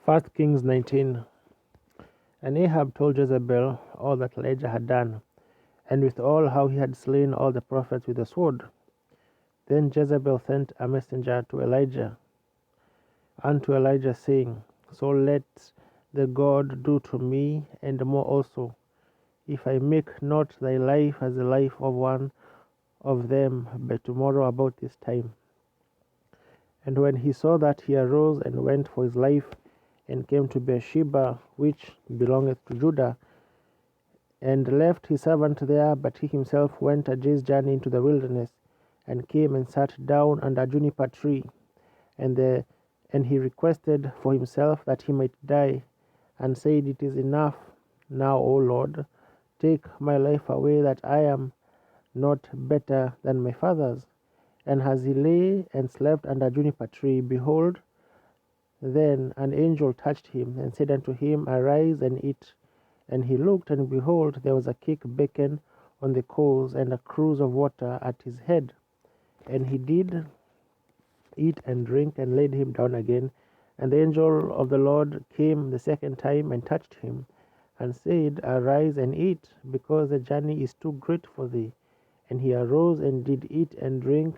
1 Kings 19. And Ahab told Jezebel all that Elijah had done, and with all how he had slain all the prophets with the sword. Then Jezebel sent a messenger to Elijah, unto Elijah, saying, So let the God do to me, and more also, if I make not thy life as the life of one of them by tomorrow about this time. And when he saw that, he arose and went for his life, and came to Beersheba, which belongeth to Judah, and left his servant there. But he himself went a day's journey into the wilderness, and came and sat down under a juniper tree. And he requested for himself that he might die, and said, It is enough now, O Lord, take my life away, that I am not better than my fathers. And as he lay and slept under a juniper tree, behold, then an angel touched him, and said unto him, Arise and eat. And he looked, and behold, there was a cake baken on the coals, and a cruse of water at his head. And he did eat and drink, and laid him down again. And the angel of the Lord came the second time, and touched him, and said, Arise and eat, because the journey is too great for thee. And he arose, and did eat and drink,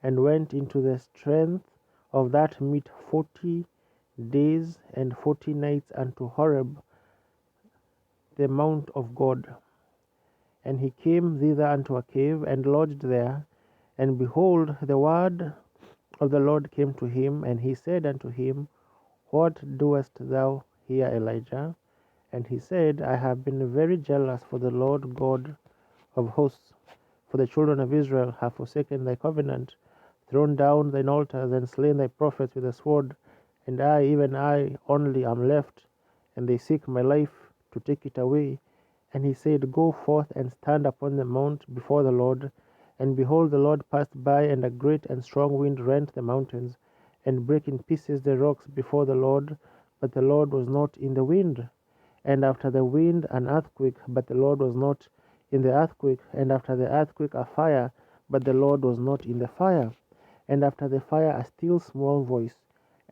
and went into the strength of that meat 40 days and 40 nights unto Horeb, the mount of God. And he came thither unto a cave, and lodged there. And behold, the word of the Lord came to him, and he said unto him, What doest thou here, Elijah? And he said, I have been very jealous for the Lord God of hosts, for the children of Israel have forsaken thy covenant, thrown down thine altars, and slain thy prophets with the sword. And I, even I only, am left, and they seek my life to take it away. And he said, Go forth and stand upon the mount before the Lord. And behold, the Lord passed by, and a great and strong wind rent the mountains, and brake in pieces the rocks before the Lord. But the Lord was not in the wind. And after the wind an earthquake, but the Lord was not in the earthquake. And after the earthquake a fire, but the Lord was not in the fire. And after the fire a still small voice.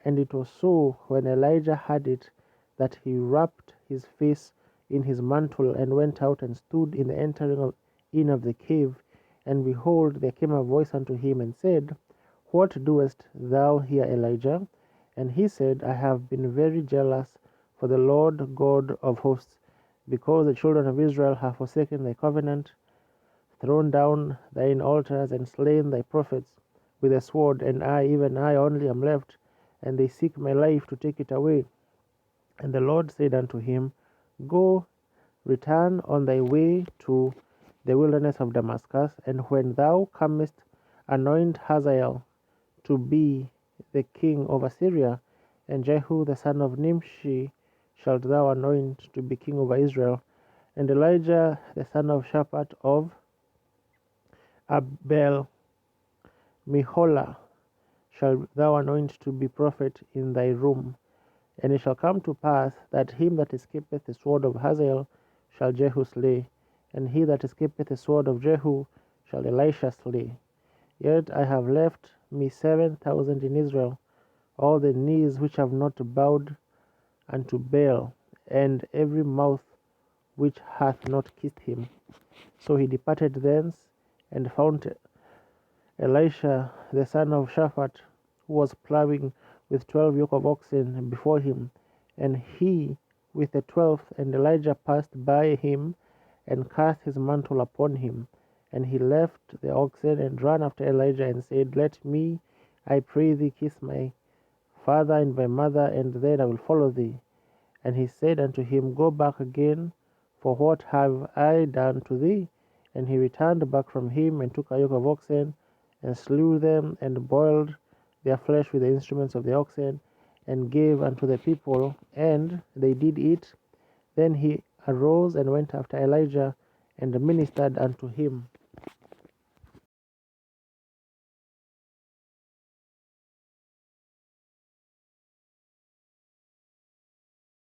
And it was so, when Elijah heard it, that he wrapped his face in his mantle, and went out and stood in the entering in of the cave. And behold, there came a voice unto him, and said, What doest thou here, Elijah? And he said, I have been very jealous for the Lord God of hosts, because the children of Israel have forsaken thy covenant, thrown down thine altars, and slain thy prophets with a sword. And I, even I only, am left, and they seek my life to take it away. And the Lord said unto him, Go, return on thy way to the wilderness of Damascus, and when thou comest, anoint Hazael to be the king over Syria, and Jehu the son of Nimshi shalt thou anoint to be king over Israel. And Elijah the son of Shaphat of Abel Meholah shalt thou anoint to be prophet in thy room. And it shall come to pass that him that escapeth the sword of Hazael shall Jehu slay, and he that escapeth the sword of Jehu shall Elisha slay. Yet I have left me 7,000 in Israel, all the knees which have not bowed unto Baal, and every mouth which hath not kissed him. So he departed thence, and found Elisha the son of Shaphat, who was plowing with 12 yoke of oxen before him, and he with the 12th. And Elijah passed by him, and cast his mantle upon him. And he left the oxen, and ran after Elijah, and said, Let me, I pray thee, kiss my father and my mother, and then I will follow thee. And he said unto him, Go back again, for what have I done to thee? And he returned back from him, and took a yoke of oxen, and slew them, and boiled their flesh with the instruments of the oxen, and gave unto the people, and they did eat. Then he arose and went after Elijah, and ministered unto him.